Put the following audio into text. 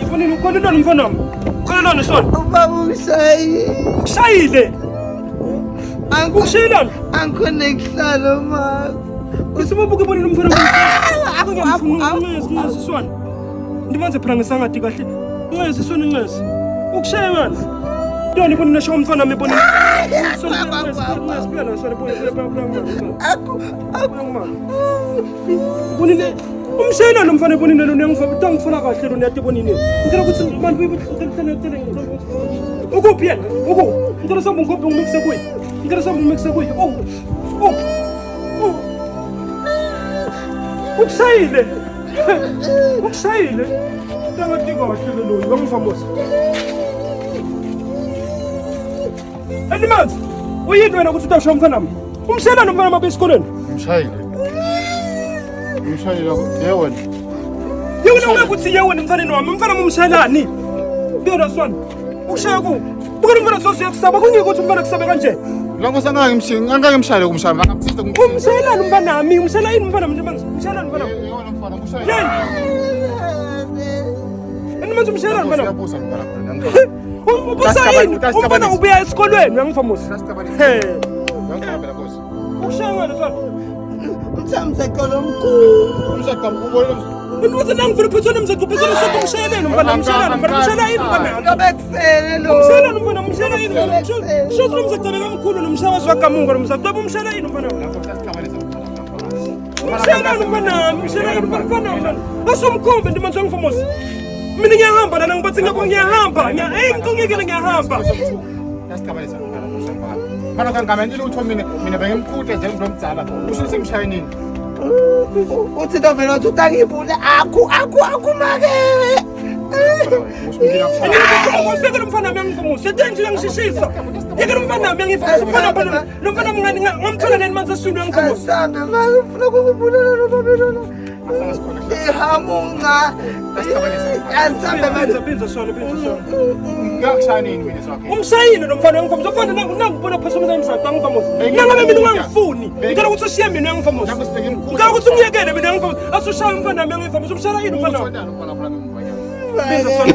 Yibonile ukhonelana mfana wami. Khonelana sona. Ubaba ungishayile. Ukushayile. Ukushayelana. Angikhona kuhlala ma. Usibubuke bonile mfana wami. Ngiyasiswana. Ndimanze phela ngisangadi kahle. Ngeze sona ngeze. Ukushaya wena. Ntoni bonile nasho umfana wami bonile. Ngesiphela sona bonile. Umshayelana mfana bonile lo ngifuna kahle lo niyati bonile. Ngicela ukuthi abantu ukuphi yena? Ngicela samba ngikuphi ngimikise kuyi. Ngicela samba ngimikise kuyi. Ukushayile. Ukushayile. Ngangati kahle lo ngifamous. Elimanzi. Uyini wena ukuthi utasho mfana wami? Umshayelana mfana wami esikoleni. Umshayela yewena. Yewena ukuthi yewena mfana wami, mfana umshayelani. Biyona sona. Ukushaya ku. Buka mfana sosi yakusaba kungeke ukuthi mfana kusabe kanje. Lango ngangimshayela kumshayela ngaphisisa umshayelani mfana wami, umshayela yini mfana wami? Umshayelani mfana wami. yewena mfana umshayela. Manje umshayelani mfana wami. Ubusa yini? Umfana ubuya esikolweni uyangifamous. Ukushaya wena sona. Umsakolo omkhulu. Unoze nangifuna phezulu emzaqophezulu sokumshayeleni mfana umshayelani mfana umshayelani mfana. Kabekusele lo. Umshayelani mfana umshayelani. Shozo nomzaqophezulu omkhulu nomshawazi wakamungo nomzaqophezulu umshayelani mfana. Umshayelani mfana umshayelani mfana. Asomkhombe ndimanje ngifamos. Mina ngiyahamba lana ngibathi ngiyahamba. Ngiyengeke ngiyahamba. Yasikabalisa mfana kusemfana. Mana kangamendile utho mina bengimqhude nje ngomdzala. Usho semshayinini. Uthi ndovela uthi utangivule akhu make. Usekela umfana wami angifamous. Senze ngishishisa. Yekela umfana wami angifamous. Umfana phela lo mfana mngani ngamthola nani manje eswini angifamous. Asambe manje ufuna ukubulela lo babelona. Hamunga. Asambe manje Benza sona. Ngiyashayinini mina sakhe. Umshayile lo mfana angifamous. Ufana nangibona phezulu emzansi angifamous. Nanga mina ungangifuni. Ngicela ukuthi ushiye mina angifamous. Ngicela ukuthi ungiyekele mina angifamous. Asushaya umfana wami angifamous. Umshayela yini umfana wami? Benza sona.